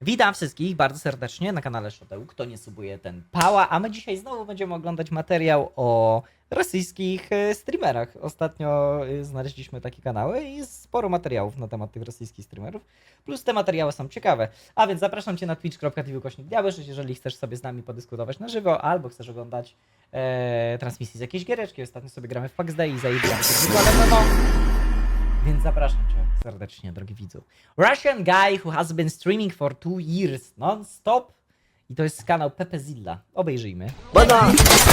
Witam wszystkich bardzo serdecznie na kanale Szoteł. Kto nie subuje, ten pała. A my dzisiaj znowu będziemy oglądać materiał o rosyjskich streamerach. Ostatnio znaleźliśmy takie kanały i sporo materiałów na temat tych rosyjskich streamerów. Plus te materiały są ciekawe. A więc zapraszam Cię na twitch.tv/NAJDŁUŻSZY, jeżeli chcesz sobie z nami podyskutować na żywo, albo chcesz oglądać transmisji z jakiejś giereczki. Ostatnio sobie gramy w Pax Day i zajebiamy się zwykle, no. Więc zapraszam Cię serdecznie, drogi widzu. Russian guy who has been streaming for 2 years non-stop. I to jest kanał Pepezilla. Obejrzyjmy.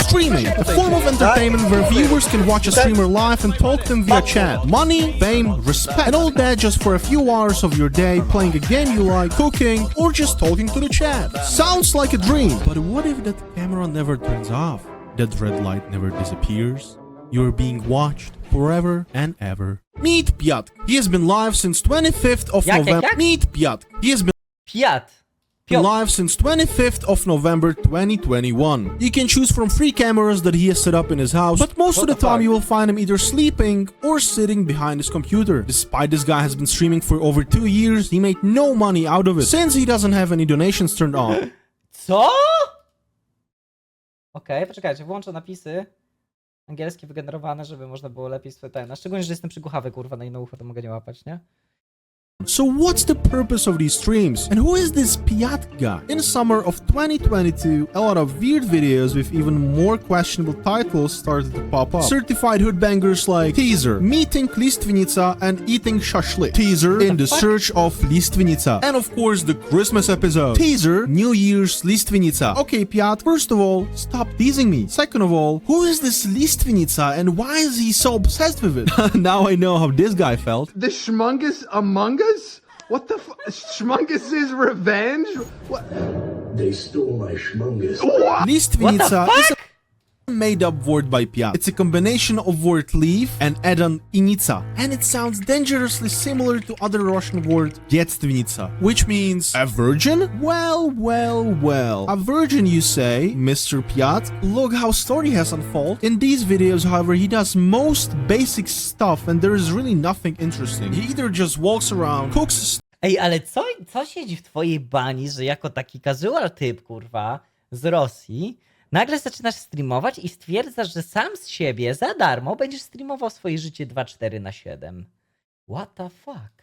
Streaming, a form of entertainment where viewers can watch a streamer live and talk to them via chat. Money, fame, respect, and all that just for a few hours of your day playing a game you like, cooking, or just talking to the chat. Sounds like a dream, but what if that camera never turns off? That red light never disappears? You're being watched forever and ever. Meet Piotr. He has been live since 25th of November. Meet Piotr. He has been live since 25th of November 2021. You can choose from 3 cameras that he has set up in his house, but most of the time you will find him either sleeping or sitting behind his computer. Despite this guy has been streaming for over 2 years, he made no money out of it, since he doesn't have any donations turned on. Co? Okej, poczekajcie, włączę napisy angielskie wygenerowane, żeby można było lepiej na szczególnie, że jestem przygłuchawy, kurwa, na inne ucho, to mogę nie łapać, nie? So what's the purpose of these streams? And who is this Piotr guy? In summer of 2022, a lot of weird videos with even more questionable titles started to pop up. Certified hoodbangers like Teaser, Meeting Listvinica and Eating Shashlik. Teaser, In the Search of Listvinica. And of course the Christmas episode. Teaser, New Year's Listvinica. Okay, Piotr, first of all, stop teasing me. Second of all, who is this Listvinica and why is he so obsessed with it? Now I know how this guy felt. The Schmungus Among Us? What the Schmungus' revenge? What? They stole my schmungus. Listvinica is a made-up word by Piotr. It's a combination of word leaf and add-on inica, and it sounds dangerously similar to other Russian word Detstvinica, which means a virgin? Well. A virgin, you say, Mr. Piotr? Look how story has unfolded. In these videos, however, he does most basic stuff, and there is really nothing interesting. He either just walks around, cooks. Ej, ale co siedzi w twojej bani, że jako taki casual typ, kurwa, z Rosji, nagle zaczynasz streamować i stwierdzasz, że sam z siebie za darmo będziesz streamował swoje życie 24/7. What the fuck?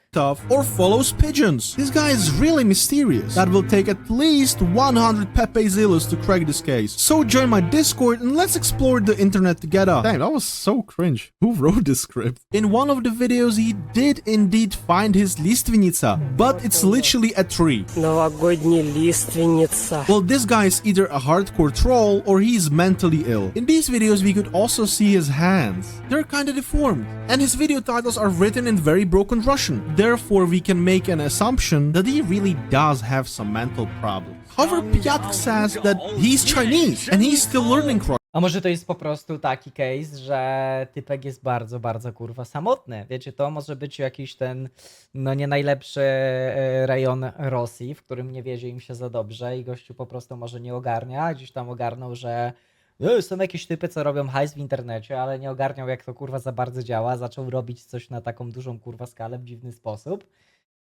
Or follows pigeons. This guy is really mysterious. That will take at least 100 Pepezillas to crack this case. So join my Discord and let's explore the internet together. Damn, that was so cringe. Who wrote this script? In one of the videos, he did indeed find his Listvinica, but it's literally a tree. Новогодняя лиственница. Well, this guy is either a hardcore troll or he's mentally ill. In these videos, we could also see his hands. They're kinda deformed. And his video titles are written in very broken Russian. Therefore, we can make an assumption that he really does have some mental problems. However, Piotr says that he's Chinese and he's still learning Russian. A może to jest po prostu taki case, że typek jest bardzo kurwa samotny. Wiecie, to może być jakiś ten, no nie najlepszy rejon Rosji, w którym nie wiedzie im się za dobrze i gościu po prostu może nie ogarnia, gdzieś tam ogarnął, że są jakieś typy, co robią hajs w internecie, ale nie ogarniał, jak to kurwa za bardzo działa. Zaczął robić coś na taką dużą kurwa skalę w dziwny sposób.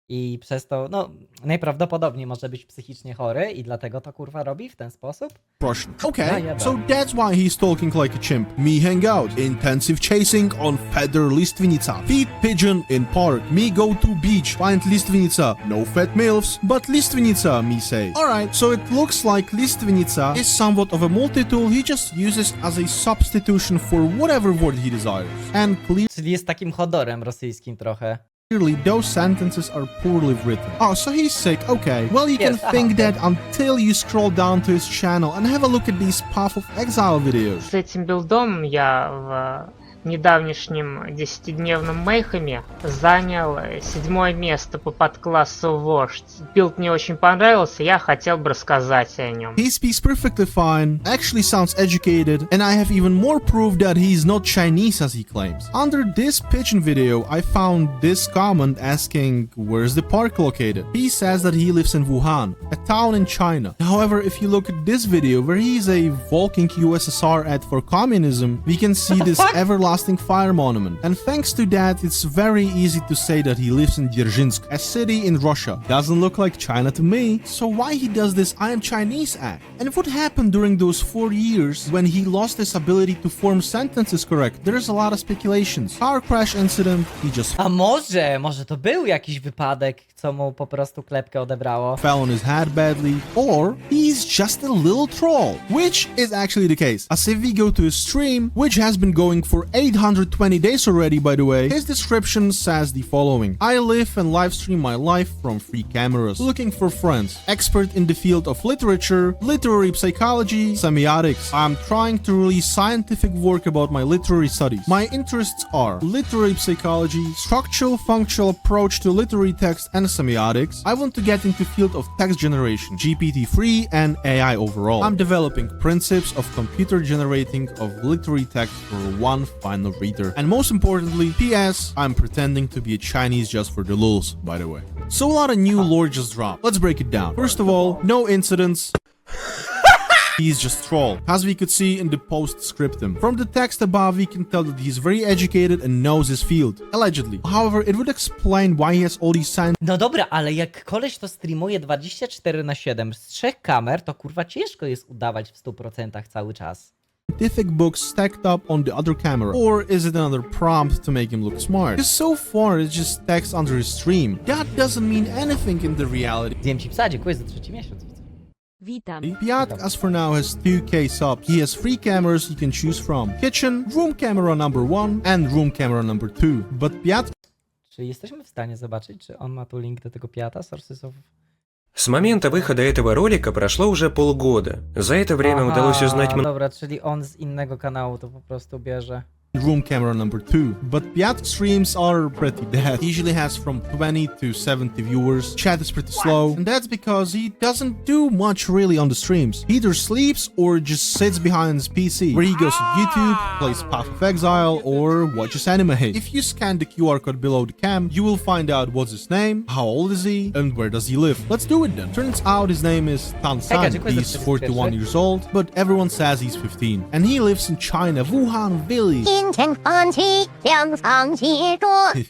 I przez to, no, najprawdopodobniej może być psychicznie chory i dlatego to kurwa robi w ten sposób. Russian. Okay, so that's why he's talking like a chimp. Me hang out. Intensive chasing on Feder Listvinica. Feed pigeon in park. Me go to beach. Find Listvinica. No fat milfs, but Listvinica, me say. Alright, so it looks like Listvinica is somewhat of a multi-tool he just uses as a substitution for whatever word he desires. And Czyli jest takim chodorem rosyjskim trochę. clearly, those sentences are poorly written. Oh, so he's sick. Okay. Well, you can think that until you scroll down to his channel and have a look at these Path of Exile videos. С этим билдом я в недавнешнем 10-дневном мейхаме занял 7-е место по подклассу вождь. Билд мне очень понравился, я хотел бы рассказать о нем. He speaks perfectly fine, actually sounds educated, and I have even more proof that he's not Chinese as he claims. Under this pigeon video, I found this comment asking where's the park located. He says that he lives in Wuhan, a town in China. However, if you look at this video where he's a walking USSR ad for communism, we can see this everlasting everlasting fire monument. And thanks to that, it's very easy to say that he lives in Dzierżyńsk, a city in Russia. Doesn't look like China to me. So why he does this I am Chinese act? And what happened during those 4 years when he lost his ability to form sentences correct? There's a lot of speculations. Car crash incident, he just A może to był jakiś wypadek, co mu po prostu klepkę odebrało. fell on his head badly, or he's just a little troll, which is actually the case. As if we go to his stream, which has been going for 820 days already, by the way, his description says the following: I live and live stream my life from 3 cameras, looking for friends, expert in the field of literature, literary psychology, semiotics. I'm trying to release scientific work about my literary studies. My interests are literary psychology, structural functional approach to literary text and semiotics. I want to get into field of text generation, GPT-3 and AI overall. I'm developing principles of computer generating of literary text for one final reader. And most importantly, PS, I'm pretending to be a Chinese just for the lulz, by the way. So a lot of new lore just dropped. Let's break it down. First of all, no incidents. He's just troll, as we could see in the postscriptum. From the text above, we can tell that he's very educated and knows his field, allegedly. However, it would explain why he has all these No dobra, ale jak koleś to streamuje 24/7 z 3 kamer, to kurwa ciężko jest udawać w 100% cały czas. scientific books stacked up on the other camera. Or is it another prompt to make him look smart? Because so far it's just text under his stream. That doesn't mean anything in the reality. Zjem ci psa, dziękuję za 3 miesiąc. Witam. Piat, as for now, has 2K subs. He has 3 cameras you can choose from: kitchen, room camera number 1, and room camera number 2. But Piat Czy jesteśmy w stanie zobaczyć, czy on ma tu link do tego Piata? Sources of... С момента выхода этого ролика прошло уже полгода. За это время удалось узнать много. Dobra, czyli on z innego kanału to po prostu bierze. room camera number 2. But Piat's streams are pretty dead. He usually has from 20 to 70 viewers. Chat is pretty slow, and that's because he doesn't do much really on the streams. He either sleeps or just sits behind his PC, where he goes to YouTube, plays Path of Exile, or watches anime. If you scan the QR code below the cam, you will find out what's his name, how old is he, and where does he live. Let's do it then. Turns out his name is Tan San. He's 41 years old, but everyone says he's 15. And he lives in China, Wuhan village.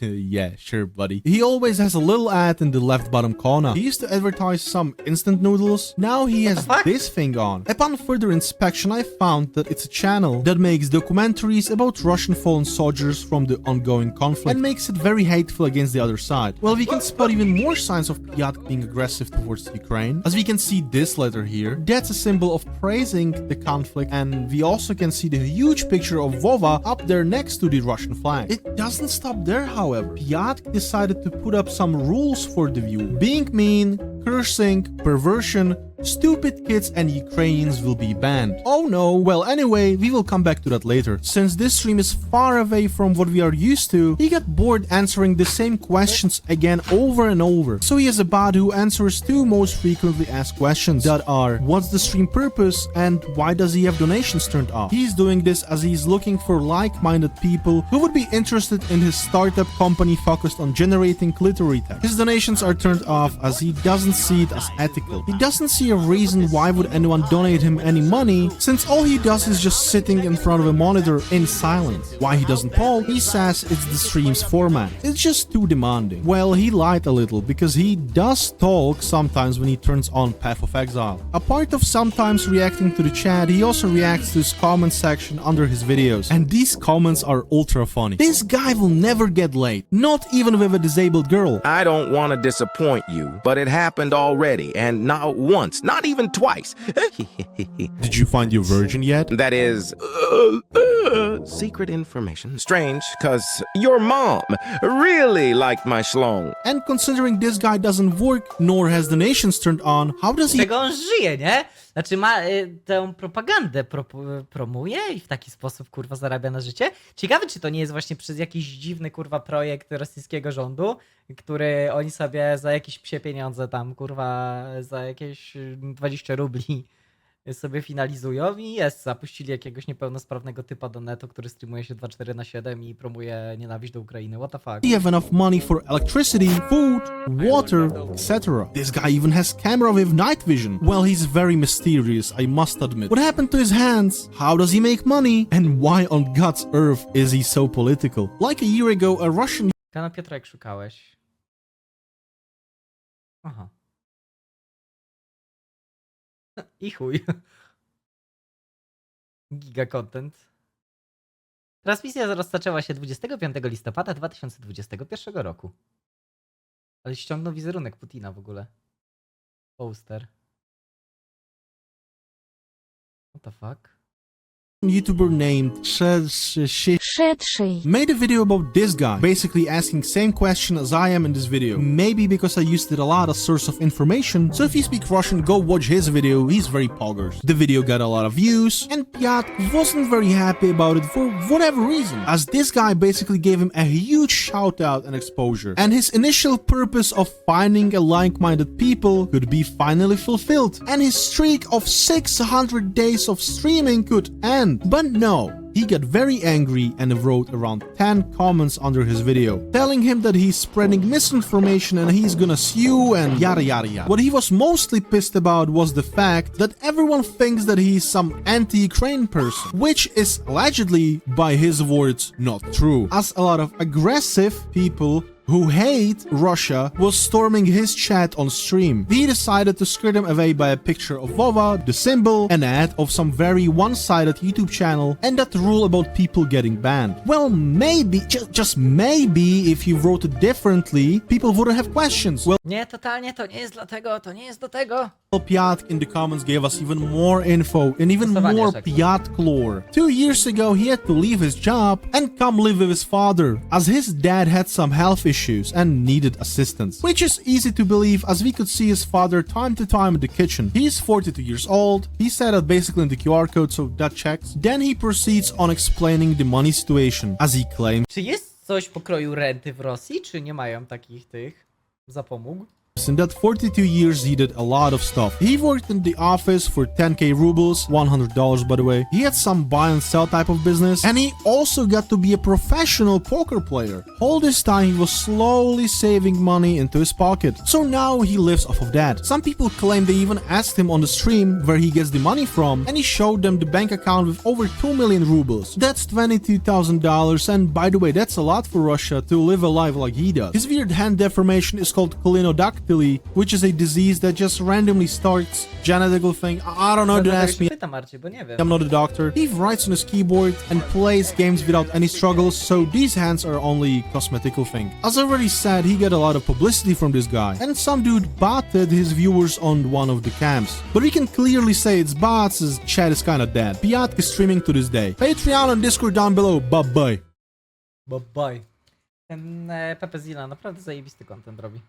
Yeah, sure, buddy. He always has a little ad in the left bottom corner. He used to advertise some instant noodles. Now he has this thing on. Upon further inspection, I found that it's a channel that makes documentaries about Russian fallen soldiers from the ongoing conflict and makes it very hateful against the other side. Well, we can spot even more signs of Piat being aggressive towards Ukraine. As we can see this letter here, that's a symbol of praising the conflict, and we also can see the huge picture of Vova up there next to the Russian flag. It doesn't stop there, however. Piat decided to put up some rules for the view. Being mean, cursing, perversion, stupid kids and Ukrainians will be banned. Oh no, well anyway, we will come back to that later. Since this stream is far away from what we are used to, he got bored answering the same questions again over and over. So he has a bot who answers 2 most frequently asked questions that are: what's the stream purpose and why does he have donations turned off? He's doing this as he's looking for like-minded people who would be interested in his startup company focused on generating literary text. His donations are turned off as he doesn't see it as ethical. He doesn't see a reason why would anyone donate him any money, since all he does is just sitting in front of a monitor in silence. Why he doesn't poll? He says it's the stream's format. It's just too demanding. Well, he lied a little, because he does talk sometimes when he turns on Path of Exile. A part of sometimes reacting to the chat, he also reacts to his comment section under his videos, and these comments are ultra funny. This guy will never get laid, not even with a disabled girl. I don't want to disappoint you, but it happened already, and not once, not even twice. Did you find your virgin yet? That is secret information. Strange, cause your mom really liked my schlong. And considering this guy doesn't work, nor has the nations turned on, how does he... Czego on żyje, nie? Znaczy ma tę propagandę promuje i w taki sposób kurwa zarabia na życie. Ciekawe, czy to nie jest właśnie przez jakiś dziwny kurwa projekt rosyjskiego rządu, który oni sobie za jakieś psie pieniądze tam kurwa za jakieś 20 rubli sobie finalizują i jest. Zapuścili jakiegoś niepełnosprawnego typa do netu, który streamuje się 24/7 i promuje nienawiść do Ukrainy. What the fuck? he have enough money for electricity, food, water, etc. This guy even has camera with night vision. Well, he's very mysterious, I must admit. What happened to his hands? How does he make money? And why on God's earth is he so political? Like a year ago, a Russian Kanał Piotra, jak szukałeś. Aha. I chuj. Giga content. Transmisja rozpoczęła się 25 listopada 2021 roku. Ale ściągnął wizerunek Putina w ogóle. Poster. What the fuck? YouTuber named made a video about this guy, basically asking same question as I am in this video. Maybe because I used it a lot as source of information, so if you speak Russian, go watch his video, he's very poggers. The video got a lot of views, and Piotr wasn't very happy about it for whatever reason, as this guy basically gave him a huge shout out and exposure, and his initial purpose of finding a like-minded people could be finally fulfilled, and his streak of 600 days of streaming could end. But no, he got very angry and wrote around 10 comments under his video, telling him that he's spreading misinformation and he's gonna sue and yada yada yada. What he was mostly pissed about was the fact that everyone thinks that he's some anti-Ukraine person, which is allegedly, by his words, not true, as a lot of aggressive people who hate Russia was storming his chat on stream. He decided to scare them away by a picture of Vova, the symbol, an ad of some very one-sided YouTube channel, and that rule about people getting banned. Well, maybe, just maybe, if you wrote it differently, people wouldn't have questions. Well, Nie, totalnie to nie jest dlatego, to nie jest do tego. Piotr in the comments gave us even more info and even more Piotr lore. 2 years ago, he had to leave his job and come live with his father, as his dad had some health issues and needed assistance. Which is easy to believe, as we could see his father time to time in the kitchen. He's 42 years old, he said that basically in the QR code, so that checks. Then he proceeds on explaining the money situation, as he claims Czy jest coś pokroju renty w Rosji, czy nie mają takich tych zapomóg? in that 42 years he did a lot of stuff. He worked in the office for 10k rubles, $100 by the way. He had some buy and sell type of business, and he also got to be a professional poker player. All this time he was slowly saving money into his pocket, so now he lives off of that. Some people claim they even asked him on the stream where he gets the money from, and he showed them the bank account with over 2 million rubles. That's $22,000, and by the way, that's a lot for Russia to live a life like he does. His weird hand deformation is called cholinodactyly, which is a disease that just randomly starts. Genetical thing, I don't know, don't ask me. Pytam, Marcie, bo nie wiem. I'm not a doctor. He writes on his keyboard and plays games without any struggles, so these hands are only cosmetical thing. As I already said, he got a lot of publicity from this guy, and some dude botted his viewers on one of the cams. But we can clearly say it's bots, as chat is kinda dead. Piotr is streaming to this day. Patreon and Discord down below, bye bye. Bye bye. Ten Pepe Zilla naprawdę zajebisty content robi.